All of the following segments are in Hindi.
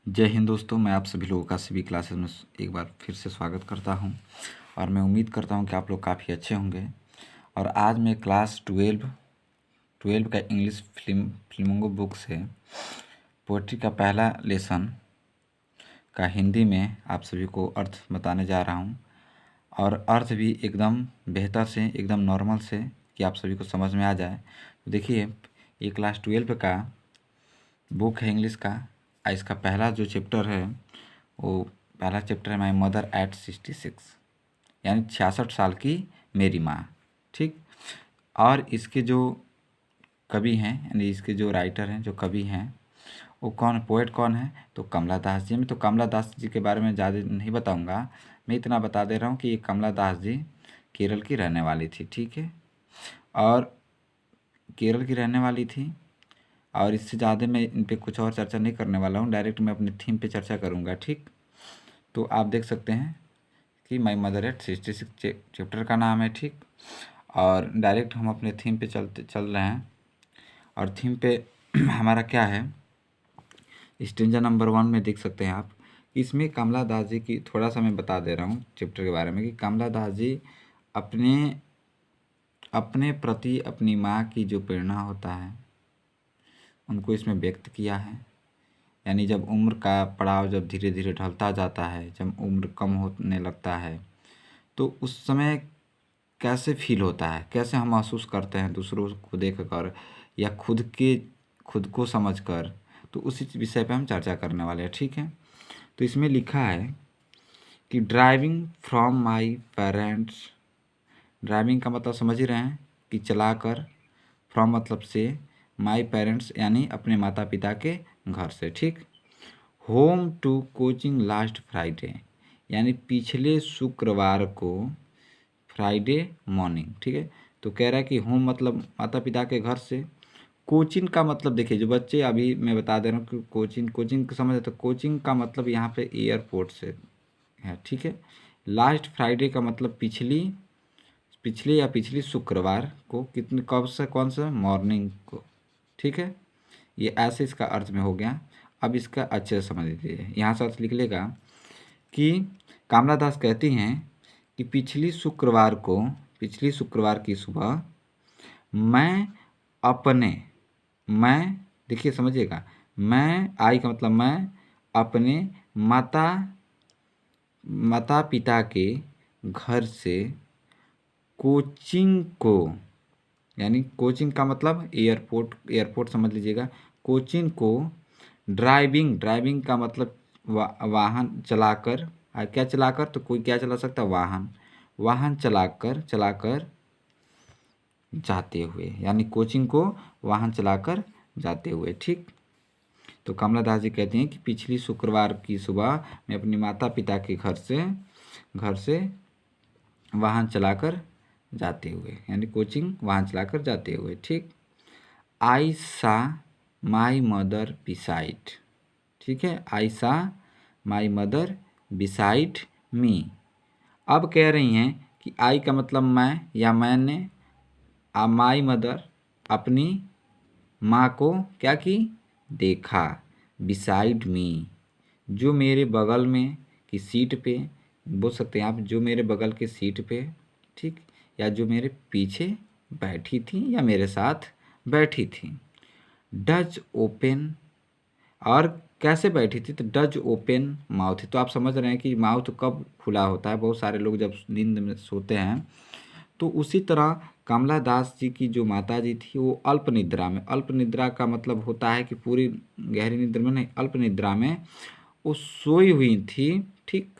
जय हिंद दोस्तों, मैं आप सभी लोगों का सभी क्लासेस में एक बार फिर से स्वागत करता हूं और मैं उम्मीद करता हूं कि आप लोग काफ़ी अच्छे होंगे। और आज मैं क्लास 12 का इंग्लिश फिल्मों बुक से पोइट्री का पहला लेसन का हिंदी में आप सभी को अर्थ बताने जा रहा हूं और अर्थ भी एकदम बेहतर से, एकदम नॉर्मल से, कि आप सभी को समझ में आ जाए। तो देखिए, ये क्लास 12 का बुक है इंग्लिश का। इसका पहला जो चैप्टर है वो पहला चैप्टर है माई मदर एट 66, यानी 66 साल की मेरी माँ। ठीक। और इसके जो कवि हैं, यानी इसके जो राइटर हैं, जो कवि हैं, वो कौन, पोएट कौन है, तो कमला दास जी। मैं तो कमला दास जी के बारे में ज़्यादा नहीं बताऊंगा, मैं इतना बता दे रहा हूँ कि ये कमला दास जी केरल की रहने वाली थी। ठीक है, और केरल की रहने वाली थी। और इससे ज़्यादा मैं इन पे कुछ और चर्चा नहीं करने वाला हूँ, डायरेक्ट मैं अपने थीम पे चर्चा करूँगा। ठीक, तो आप देख सकते हैं कि माई मदर एट 66 चैप्टर का नाम है। ठीक, और डायरेक्ट हम अपने थीम पे चल रहे हैं। और थीम पे हमारा क्या है, स्टेंजा नंबर 1 में देख सकते हैं आप। इसमें कमला दास जी की थोड़ा सा मैं बता दे रहा हूँ चैप्टर के बारे में कि कमला दास जी अपने अपने प्रति अपनी माँ की जो प्रेरणा होता है उनको इसमें व्यक्त किया है। यानी जब उम्र का पड़ाव जब धीरे धीरे ढलता जाता है, जब उम्र कम होने लगता है, तो उस समय कैसे फील होता है, कैसे हम महसूस करते हैं दूसरों को देखकर या खुद को समझकर, तो उसी विषय पे हम चर्चा करने वाले हैं। ठीक है, तो इसमें लिखा है कि driving from my parents. Driving का मतलब समझ ही रहे हैं कि चलाकर, फ्रॉम मतलब से, माई पेरेंट्स यानी अपने माता पिता के घर से। ठीक, home to coaching last Friday, यानी पिछले शुक्रवार को, फ्राइडे मॉर्निंग। ठीक है, तो कह रहा है कि होम मतलब माता पिता के घर से, कोचिंग का मतलब देखिए, जो बच्चे, अभी मैं बता दे रहा हूँ कि कोचिंग समझ, तो कोचिंग का मतलब यहाँ पे एयरपोर्ट से है। ठीक है, लास्ट फ्राइडे का मतलब पिछली शुक्रवार को, कितने, कब से, कौन सा, मॉर्निंग को। ठीक है, ये ऐसे इसका अर्थ में हो गया। अब इसका अच्छे से समझ लीजिए, यहाँ से अर्थ लिख लेगा कि कमला दास कहती हैं कि पिछली शुक्रवार की सुबह मैं अपने, मैं, देखिए समझिएगा, मैं, आई का मतलब मैं, अपने माता माता पिता के घर से कोचिंग को, यानी कोचिंग का मतलब एयरपोर्ट समझ लीजिएगा, कोचिंग को ड्राइविंग का मतलब वाहन चलाकर, क्या चलाकर, तो कोई क्या चला सकता है, वाहन चलाकर जाते हुए, यानी कोचिंग को वाहन चलाकर जाते हुए। ठीक, तो कमला दास जी कहती हैं कि पिछली शुक्रवार की सुबह मैं अपने माता पिता के घर से वाहन चलाकर जाते हुए, यानी कोचिंग वाहन चलाकर जाते हुए। ठीक, आई सा माई मदर बिसाइड। ठीक है, आई सा माई मदर बिसाइड मी। अब कह रही हैं कि आई का मतलब मैं या मैंने, माई मदर अपनी माँ को क्या की, देखा, बिसाइड मी, जो मेरे बगल में की सीट पे, बोल सकते हैं आप, जो मेरे बगल के सीट पे। ठीक, या जो मेरे पीछे बैठी थी या मेरे साथ बैठी थी। डज ओपन, और कैसे बैठी थी, तो डज ओपन माउथ, तो आप समझ रहे हैं कि माउथ कब खुला होता है, बहुत सारे लोग जब नींद में सोते हैं। तो उसी तरह कमला दास जी की जो माता जी थी वो अल्प निद्रा में, अल्प निद्रा का मतलब होता है कि पूरी गहरी निद्रा में नहीं, अल्प निद्रा में वो सोई हुई थी। ठीक,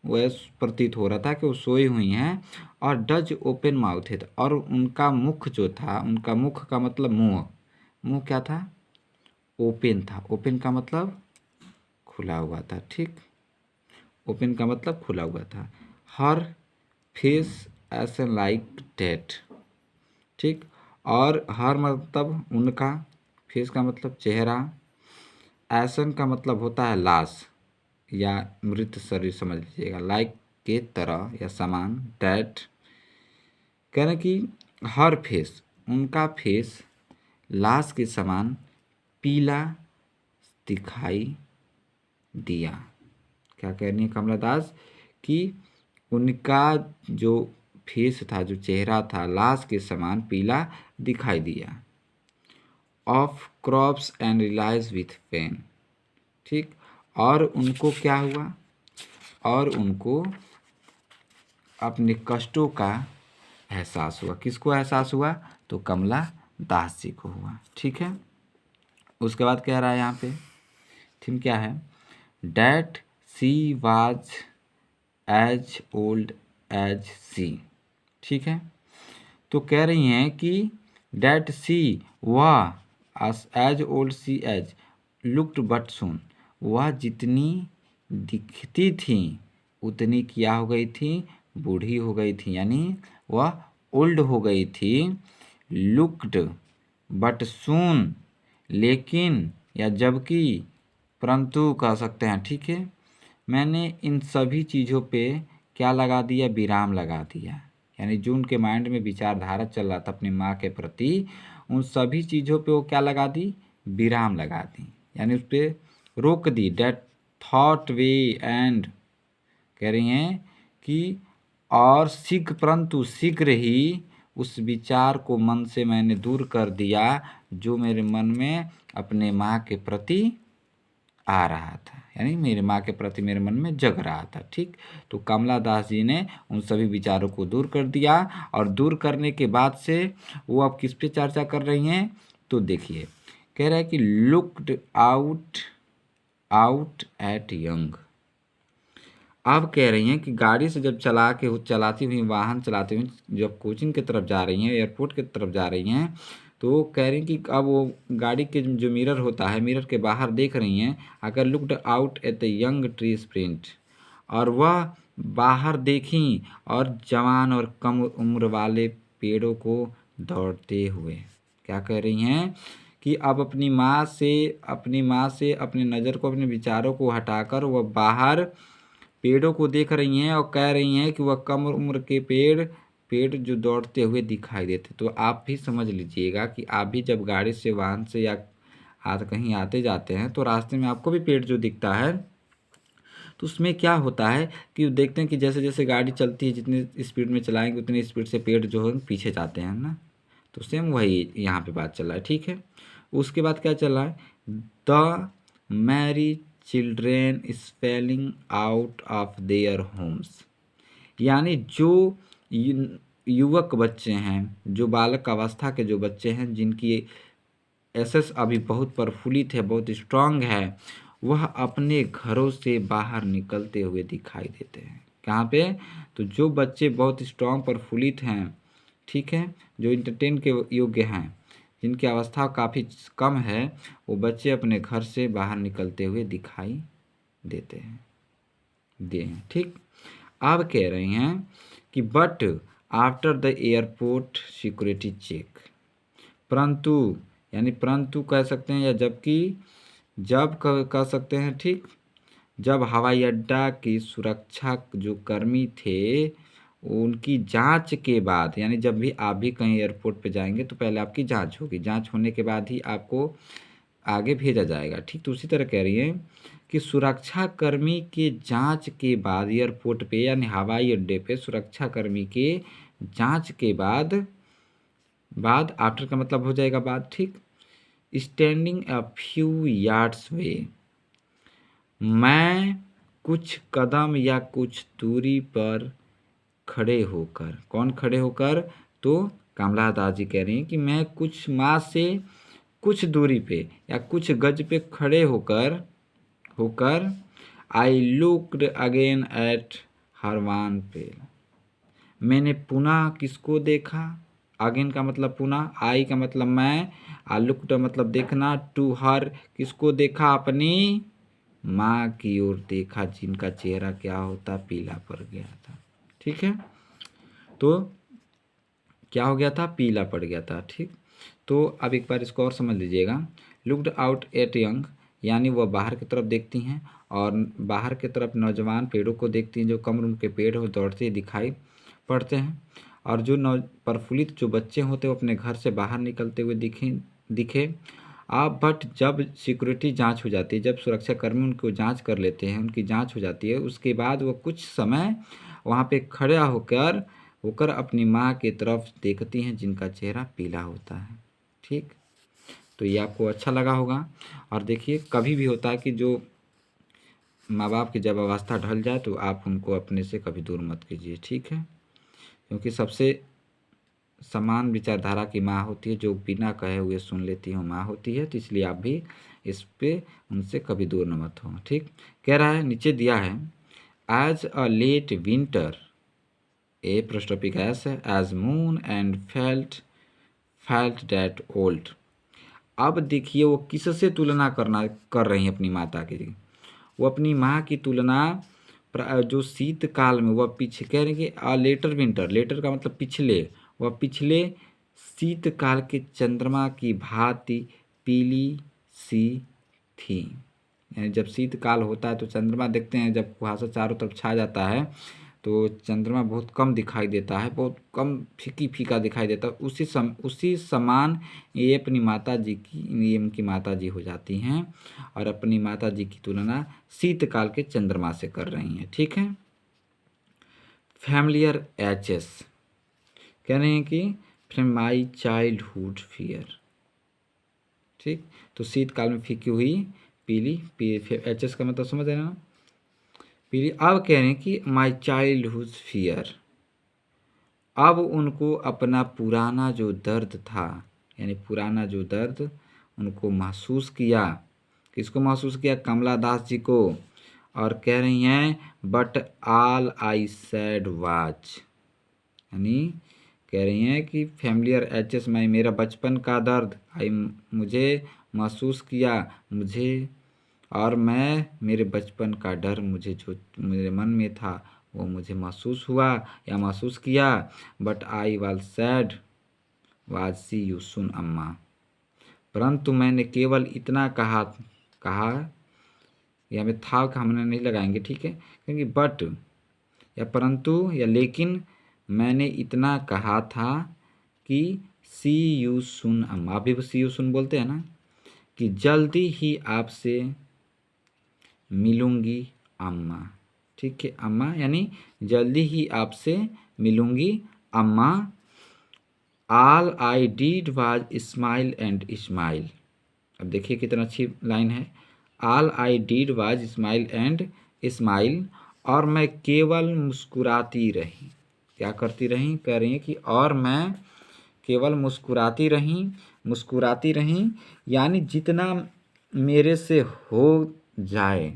वह प्रतीत हो रहा था कि वो सोई हुई हैं। और डज ओपन माउथ है, और उनका मुख जो था, उनका मुख का मतलब मुंह, मुंह क्या था, ओपन था। ओपन का मतलब खुला हुआ था। ठीक, ओपन का मतलब खुला हुआ था। हर फेस एस लाइक डेट। ठीक, और हर मतलब उनका, फेस का मतलब चेहरा, ऐसन का मतलब होता है लाश या मृत शरीर समझ लीजिएगा, लाइक के तरह या समान, डेट कह रहे कि हर फेस, उनका फेस लाश के समान पीला दिखाई दिया। क्या कह रही है कमला दास कि उनका जो फेस था, जो चेहरा था, लाश के समान पीला दिखाई दिया। Of crops and realise with pain. ठीक, और उनको क्या हुआ, और उनको अपने कष्टों का एहसास हुआ। किसको एहसास हुआ? तो कमला दास जी को हुआ। ठीक है, उसके बाद कह रहा है यहाँ पे, ठीक क्या है, that she was as old as she. ठीक है, तो कह रही हैं कि डैट सी, वह, as old she as looked but सुन, वह जितनी दिखती थी उतनी क्या हो गई थी? बूढ़ी हो गई थी, यानी वह ओल्ड हो गई थी। लुक्ड बट सून, लेकिन या जबकि, परंतु कह सकते हैं। ठीक है, मैंने इन सभी चीज़ों पे क्या लगा दिया? विराम लगा दिया। यानी जो उनके माइंड में विचारधारा चल रहा था अपनी माँ के प्रति, उन सभी चीज़ों पे वो क्या लगा दी? विराम लगा दी, यानी उस पर रोक दी। डेट थॉट वे एंड, कह रही हैं कि और शीघ्र, परंतु शीघ्र ही उस विचार को मन से मैंने दूर कर दिया जो मेरे मन में अपने माँ के प्रति आ रहा था, यानी मेरे माँ के प्रति मेरे मन में जग रहा था। ठीक, तो कमला दास जी ने उन सभी विचारों को दूर कर दिया, और दूर करने के बाद से वो अब किस पे चर्चा कर रही हैं? तो देखिए, कह रहा है कि लुक्ड आउट एट यंग। अब कह रही हैं कि गाड़ी से जब चलाती हुई, वाहन चलाती हुई जब कोचिंग की तरफ जा रही हैं, एयरपोर्ट की तरफ जा रही हैं, तो कह रही कि अब वो गाड़ी के जो मिरर होता है, मिरर के बाहर देख रही हैं, अगर looked out at the young tree sprint, और वह बाहर देखी और जवान और कम उम्र वाले पेड़ों को दौड़ते हुए। क्या कह रही हैं कि अब अपनी माँ से अपनी नज़र को, अपने विचारों को हटाकर वह बाहर पेड़ों को देख रही हैं, और कह रही हैं कि वह कम उम्र के पेड़ जो दौड़ते हुए दिखाई देते। तो आप भी समझ लीजिएगा कि आप भी जब गाड़ी से, वाहन से या कहीं आते जाते हैं, तो रास्ते में आपको भी पेड़ जो दिखता है, तो उसमें क्या होता है कि देखते हैं कि जैसे जैसे गाड़ी चलती है, जितनी स्पीड में चलाएंगे उतनी स्पीड से पेड़ जो है पीछे जाते हैं ना। तो सेम वही यहाँ पे बात चल रहा है। ठीक है, उसके बाद क्या चल रहा है? The marry children spelling out of their homes, यानी जो युवक बच्चे हैं, जो बालक अवस्था के जो बच्चे हैं, जिनकी एसएस अभी बहुत प्रफुल्लित है, बहुत स्ट्रांग है, वह अपने घरों से बाहर निकलते हुए दिखाई देते हैं। कहाँ पे? तो जो बच्चे बहुत स्ट्रांग प्रफुल्लित हैं, ठीक है, जो इंटरटेन के योग्य हैं, जिनकी अवस्था काफ़ी कम है, वो बच्चे अपने घर से बाहर निकलते हुए दिखाई देते हैं। ठीक, अब कह रहे हैं कि but after the airport security check, परंतु, यानी परंतु कह सकते हैं, या जबकि, जब कह सकते हैं। ठीक, जब हवाई अड्डा की सुरक्षा जो कर्मी थे, उनकी जांच के बाद, यानी जब भी आप भी कहीं एयरपोर्ट पे जाएंगे तो पहले आपकी जांच होगी, जांच होने के बाद ही आपको आगे भेजा जाएगा। ठीक, तो उसी तरह कह रही है कि सुरक्षा कर्मी के जांच के बाद एयरपोर्ट पे, यानी हवाई अड्डे पे सुरक्षा कर्मी के जांच के बाद आफ्टर का मतलब हो जाएगा बाद। ठीक, स्टैंडिंग अ फ्यू यार्ड्स वे, मैं कुछ कदम या कुछ दूरी पर खड़े होकर, कौन खड़े होकर? तो कमला दास जी कह रही हैं कि मैं कुछ माँ से कुछ दूरी पे या कुछ गज पे खड़े होकर I looked again at her wan pale, मैंने पुनः किसको देखा? अगेन का मतलब पुनः, आई का मतलब मैं, लुक्ड मतलब देखना, टू हर किसको देखा? अपनी माँ की ओर देखा, जिनका चेहरा क्या होता? पीला पड़ गया था। ठीक है, तो क्या हो गया था? पीला पड़ गया था। ठीक, तो अब एक बार इसको और समझ लीजिएगा। लुक्ड आउट एट यंग, यानी वह बाहर की तरफ देखती हैं, और बाहर की तरफ नौजवान पेड़ों को देखती हैं, जो कम उम्र के पेड़ हो दौड़ते दिखाई पड़ते हैं, और जो प्रफुल्लित जो बच्चे होते हैं वो अपने घर से बाहर निकलते हुए दिखे, आप बट जब सिक्योरिटी जांच हो जाती है, जब सुरक्षाकर्मी उनको जांच कर लेते हैं, उनकी जांच हो जाती है, उसके बाद वो कुछ समय वहाँ पे खड़ा होकर होकर अपनी माँ की तरफ देखती हैं, जिनका चेहरा पीला होता है। ठीक, तो ये आपको अच्छा लगा होगा। और देखिए, कभी भी होता है कि जो माँ बाप की जब अवस्था ढल जाए तो आप उनको अपने से कभी दूर मत कीजिए, ठीक है, क्योंकि सबसे समान विचारधारा की माँ होती है, जो बिना कहे हुए सुन लेती है, माँ होती है। तो इसलिए आप भी इस पे उनसे कभी दूर न मत हो। ठीक, कह रहा है, नीचे दिया है, as a late winter, a first topic ऐसा है, as moon and felt that old. अब देखिए वो किससे तुलना कर रही हैं अपनी माता की। वो अपनी माँ की तुलना जो शीतकाल में, वह पीछे कह रहे हैं कि लेटर विंटर, लेटर का मतलब पिछले, वह पिछले शीतकाल के चंद्रमा की भांति पीली सी थी। यानी जब शीतकाल होता है तो चंद्रमा देखते हैं, जब कुहासा चारों तरफ छा जाता है तो चंद्रमा बहुत कम दिखाई देता है, बहुत कम फीकी फीका दिखाई देता है। उसी समान ये अपनी माता जी की, ये उनकी माता जी हो जाती हैं और अपनी माता जी की तुलना शीतकाल के चंद्रमा से कर रही हैं। ठीक है, फैमिलियर एचएस कह रहे हैं कि फ्रॉम माई चाइल्डहुड फियर। ठीक, तो शीतकाल में फीकी हुई पीली, एचएस का मतलब समझ रहे ना, पीली। अब कह रहे हैं कि माई चाइल्डहुड फियर, अब उनको अपना पुराना जो दर्द था, यानी पुराना जो दर्द उनको महसूस किया। किसको महसूस किया? कमला दास जी को। और कह रही हैं, but all I sad watch, यानी कह रही हैं कि फैमिलियर एचएस, मैं, मेरा बचपन का दर्द आई, मुझे महसूस किया, मुझे, और मैं, मेरे बचपन का डर मुझे जो मेरे मन में था वो मुझे महसूस हुआ या महसूस किया। But I was sad was see you सुन अम्मा, परंतु मैंने केवल इतना कहा या में था का हमने नहीं लगाएंगे, ठीक है, क्योंकि बट या परंतु या लेकिन मैंने इतना कहा था कि सी यू सुन अम्मा, अभी सी यू सुन बोलते हैं ना, कि जल्दी ही आपसे मिलूंगी अम्मा। ठीक है, अम्मा यानी जल्दी ही आपसे मिलूंगी अम्मा। All I did was smile and smile. अब देखिए कितना अच्छी लाइन है, all I did was smile and smile, और मैं केवल मुस्कुराती रही। क्या करती रही? कह रही है कि और मैं केवल मुस्कुराती रही, यानी जितना मेरे से हो जाए,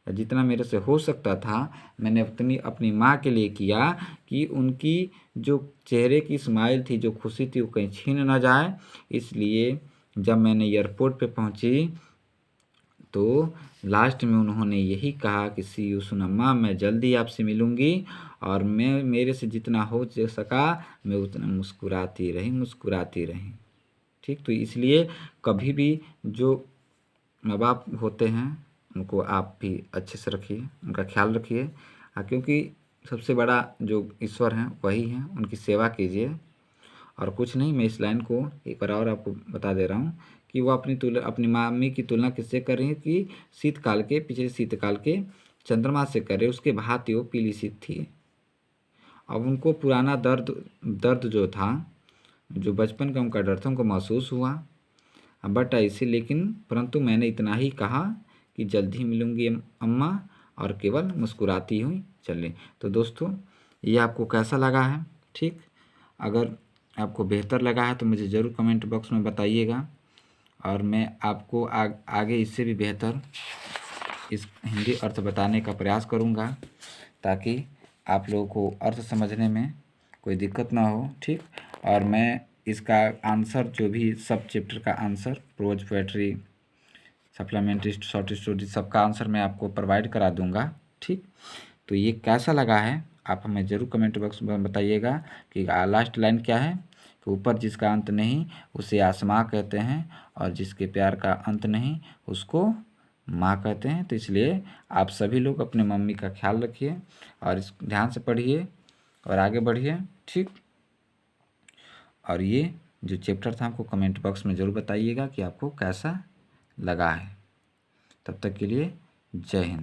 जितना मेरे से हो सकता था मैंने अपनी माँ के लिए किया, कि उनकी जो चेहरे की स्माइल थी, जो खुशी थी, वो कहीं छीन ना जाए। इसलिए जब मैंने एयरपोर्ट पे पहुँची तो लास्ट में उन्होंने यही कहा कि सी यू सुन अम्मा, मैं जल्दी आपसे मिलूँगी, और मैं, मेरे से जितना हो सका मैं उतना मुस्कुराती रही। ठीक, तो इसलिए कभी भी जो माँ बाप होते हैं उनको आप भी अच्छे से रखिए, उनका ख्याल रखिए। क्योंकि सबसे बड़ा जो ईश्वर हैं वही हैं, उनकी सेवा कीजिए। और कुछ नहीं, मैं इस लाइन को एक बार और आपको बता दे रहा हूँ कि वो अपनी मामी की तुलना किससे कर रही है? कि शीतकाल के, पिछले शीतकाल के चंद्रमा से कर रहे, उसके भांति वो पीली सी थी। अब उनको पुराना दर्द जो था, जो बचपन का उनका डर था, उनको महसूस हुआ। बट ऐसे, लेकिन परंतु मैंने इतना ही कहा कि जल्द ही मिलूंगी अम्मा, और केवल मुस्कुराती हुई चले। तो दोस्तों, ये आपको कैसा लगा है? ठीक, अगर आपको बेहतर लगा है तो मुझे ज़रूर कमेंट बॉक्स में बताइएगा, और मैं आपको आगे इससे भी बेहतर इस हिंदी अर्थ बताने का प्रयास करूँगा, ताकि आप लोगों को अर्थ समझने में कोई दिक्कत ना हो। ठीक, और मैं इसका आंसर, जो भी सब चैप्टर का answer, prose, poetry, supplementary, short story, सबका आंसर मैं आपको प्रोवाइड करा दूंगा। ठीक, तो ये कैसा लगा है आप हमें ज़रूर कमेंट बॉक्स में बताइएगा। कि लास्ट लाइन क्या है? कि ऊपर जिसका अंत नहीं उसे आसमां कहते हैं, और जिसके प्यार का अंत नहीं उसको माँ कहते हैं। तो इसलिए आप सभी लोग अपने मम्मी का ख्याल रखिए और इस ध्यान से पढ़िए और आगे बढ़िए। ठीक, और ये जो चैप्टर था आपको कमेंट बॉक्स में ज़रूर बताइएगा कि आपको कैसा लगा है। तब तक के लिए जय हिंद।